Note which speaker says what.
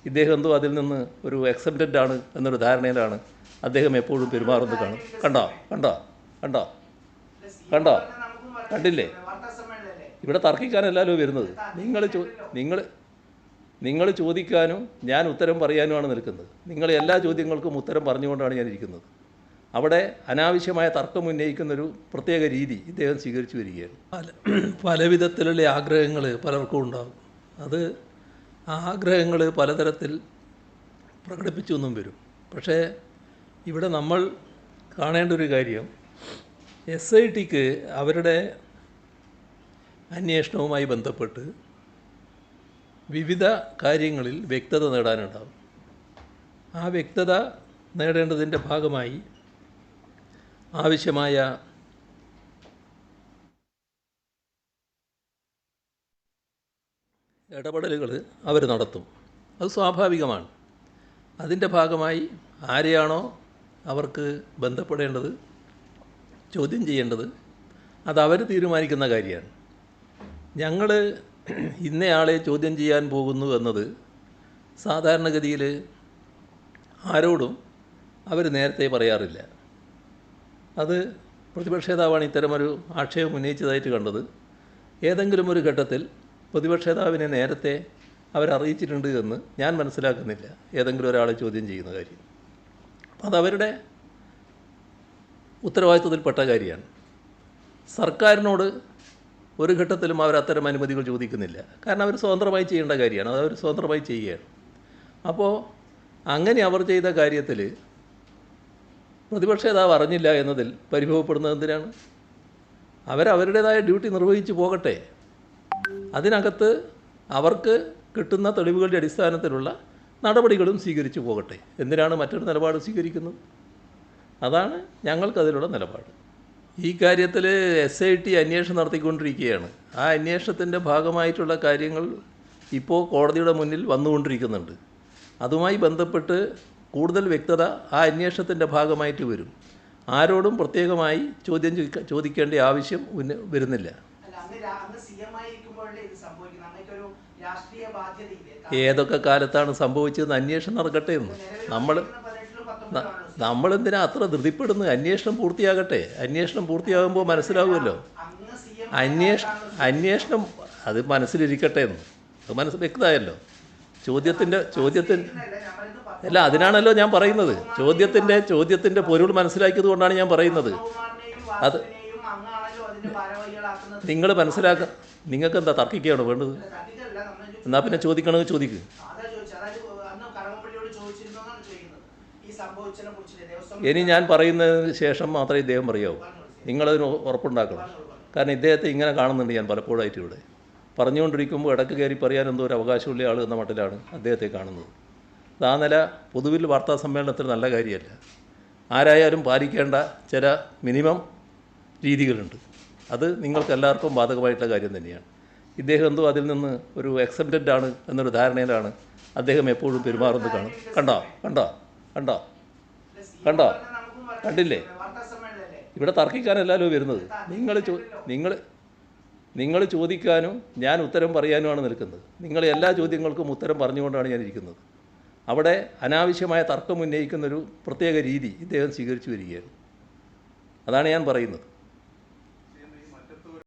Speaker 1: ഇദ്ദേഹം എന്തോ അതിൽ നിന്ന് ഒരു എക്സെപ്റ്റഡ് ആണ് എന്നൊരു ധാരണയിലാണ് അദ്ദേഹം എപ്പോഴും പെരുമാറുന്നത് കാണും. കണ്ടോ കണ്ടോ കണ്ടോ കണ്ടോ കണ്ടില്ലേ? ഇവിടെ തർക്കിക്കാനല്ലല്ലോ വരുന്നത്. നിങ്ങൾ ചോദിക്കാനും ഞാൻ ഉത്തരം പറയാനുമാണ് നിൽക്കുന്നത്. നിങ്ങൾ എല്ലാ ചോദ്യങ്ങൾക്കും ഉത്തരം പറഞ്ഞുകൊണ്ടാണ് ഞാൻ ഇരിക്കുന്നത്. അവിടെ അനാവശ്യമായ തർക്കം ഉന്നയിക്കുന്നൊരു പ്രത്യേക രീതി ഇദ്ദേഹം സ്വീകരിച്ചു വരികയാണ്. പല വിധത്തിലുള്ള ആഗ്രഹങ്ങൾ പലർക്കും ഉണ്ടാകും. അത് ആഗ്രഹങ്ങൾ പലതരത്തിൽ പ്രകടിപ്പിച്ചു എന്നും വരും. പക്ഷേ ഇവിടെ നമ്മൾ കാണേണ്ട ഒരു കാര്യം, SITക്ക് അവരുടെ അന്വേഷണവുമായി ബന്ധപ്പെട്ട് വിവിധ കാര്യങ്ങളിൽ വ്യക്തത നേടാനുണ്ടാകും. ആ വ്യക്തത നേടേണ്ടതിൻ്റെ ഭാഗമായി ആവശ്യമായ ഇടപെടലുകൾ അവർ നടത്തും. അത് സ്വാഭാവികമാണ്. അതിൻ്റെ ഭാഗമായി ആരെയാണോ അവർക്ക് ബന്ധപ്പെടേണ്ടത്, ചോദ്യം ചെയ്യേണ്ടത്, അതവർ തീരുമാനിക്കുന്ന കാര്യമാണ്. ഞങ്ങൾ ഇന്നയാളെ ചോദ്യം ചെയ്യാൻ പോകുന്നു എന്നത് സാധാരണഗതിയിൽ ആരോടും അവർ നേരത്തെ പറയാറില്ല. അത് പ്രതിപക്ഷ നേതാവാണ് ഇത്തരമൊരു ആക്ഷേപം ഉന്നയിച്ചതായിട്ട് കണ്ടത്. ഏതെങ്കിലും ഒരു ഘട്ടത്തിൽ പ്രതിപക്ഷ നേതാവിനെ നേരത്തെ അവരറിയിച്ചിട്ടുണ്ട് എന്ന് ഞാൻ മനസ്സിലാക്കുന്നില്ല, ഏതെങ്കിലും ഒരാളെ ചോദ്യം ചെയ്യുന്ന കാര്യം. അതവരുടെ ഉത്തരവാദിത്വത്തിൽപ്പെട്ട കാര്യമാണ്. സർക്കാരിനോട് ഒരു ഘട്ടത്തിലും അവർ അത്തരം അനുമതികൾ ചോദിക്കുന്നില്ല. കാരണം അവർ സ്വതന്ത്രമായി ചെയ്യേണ്ട കാര്യമാണ്, അതവർ സ്വതന്ത്രമായി ചെയ്യുകയാണ്. അപ്പോൾ അങ്ങനെ അവർ ചെയ്ത കാര്യത്തിൽ പ്രതിപക്ഷ നേതാവ് അറിഞ്ഞില്ല എന്നതിൽ പരിഭവപ്പെടുന്നത് എന്തിനാണ്? അവരവരുടേതായ ഡ്യൂട്ടി നിർവഹിച്ചു പോകട്ടെ. അതിനകത്ത് അവർക്ക് കിട്ടുന്ന തെളിവുകളുടെ അടിസ്ഥാനത്തിലുള്ള നടപടികളും സ്വീകരിച്ചു പോകട്ടെ. എന്തിനാണ് മറ്റൊരു നിലപാട് സ്വീകരിക്കുന്നത്? അതാണ് ഞങ്ങൾക്കതിലുള്ള നിലപാട്. ഈ കാര്യത്തിൽ SIT അന്വേഷണം നടത്തിക്കൊണ്ടിരിക്കുകയാണ്. ആ അന്വേഷണത്തിൻ്റെ ഭാഗമായിട്ടുള്ള കാര്യങ്ങൾ ഇപ്പോൾ കോടതിയുടെ മുന്നിൽ വന്നുകൊണ്ടിരിക്കുന്നുണ്ട്. അതുമായി ബന്ധപ്പെട്ട് കൂടുതൽ വ്യക്തത ആ അന്വേഷണത്തിൻ്റെ ഭാഗമായിട്ട് വരും. ആരോടും പ്രത്യേകമായി ചോദിക്കേണ്ട ആവശ്യം വരുന്നില്ല. ഏതൊക്കെ കാലത്താണ് സംഭവിച്ചതെന്ന് അന്വേഷണം നടക്കട്ടെ എന്ന്. നമ്മളെന്തിനാ അത്ര ധൃതിപ്പെടുന്നത്? അന്വേഷണം പൂർത്തിയാകട്ടെ. അന്വേഷണം പൂർത്തിയാകുമ്പോൾ മനസ്സിലാവുമല്ലോ. അന്വേഷണം അത് മനസ്സിലിരിക്കട്ടെ എന്ന്. അത് വ്യക്തമായല്ലോ. ചോദ്യത്തിൻ്റെ അല്ല, അതിനാണല്ലോ ഞാൻ പറയുന്നത്. ചോദ്യത്തിൻ്റെ പൊരുൾ മനസ്സിലാക്കിയത് കൊണ്ടാണ് ഞാൻ പറയുന്നത്. അത് നിങ്ങൾ മനസ്സിലാക്കുക. നിങ്ങൾക്ക് എന്താ തർക്കിക്കുകയാണോ വേണ്ടത്? എന്നാൽ പിന്നെ ചോദിക്കണമെങ്കിൽ ചോദിക്കുക. ഇനി ഞാൻ പറയുന്നതിന് ശേഷം മാത്രമേ ഇദ്ദേഹം പറയാവൂ. നിങ്ങളതിന് ഉറപ്പുണ്ടാക്കണം. കാരണം ഇദ്ദേഹത്തെ ഇങ്ങനെ കാണുന്നുണ്ട് ഞാൻ പലപ്പോഴായിട്ട് ഇവിടെ. പറഞ്ഞുകൊണ്ടിരിക്കുമ്പോൾ ഇടയ്ക്ക് കയറി പറയാൻ എന്തോ ഒരു അവകാശമുള്ള ആൾ എന്ന മട്ടിലാണ് അദ്ദേഹത്തെ കാണുന്നത്. ആ നില പൊതുവിൽ വാർത്താ സമ്മേളനത്തിൽ നല്ല കാര്യമല്ല. ആരായാലും പാലിക്കേണ്ട ചില മിനിമം രീതികളുണ്ട്. അത് നിങ്ങൾക്ക് എല്ലാവർക്കും ബാധകമായിട്ടുള്ള കാര്യം തന്നെയാണ്. ഇദ്ദേഹം എന്തോ അതിൽ നിന്ന് ഒരു എക്സെപ്റ്റഡ് ആണ് എന്നൊരു ധാരണയിലാണ് അദ്ദേഹം എപ്പോഴും പെരുമാറുന്നത് കാണും. കണ്ടോ കണ്ടോ കണ്ടോ കണ്ടോ കണ്ടില്ലേ? ഇവിടെ തർക്കിക്കാനല്ലല്ലോ വരുന്നത്. നിങ്ങൾ ചോദിക്കാനും ഞാൻ ഉത്തരം പറയാനുമാണ് നിൽക്കുന്നത്. നിങ്ങൾ എല്ലാ ചോദ്യങ്ങൾക്കും ഉത്തരം പറഞ്ഞുകൊണ്ടാണ് ഞാൻ ഇരിക്കുന്നത്. അവിടെ അനാവശ്യമായ തർക്കം ഉന്നയിക്കുന്നൊരു പ്രത്യേക രീതി ഇദ്ദേഹം സ്വീകരിച്ചു വരികയാണ്. അതാണ് ഞാൻ പറയുന്നത്.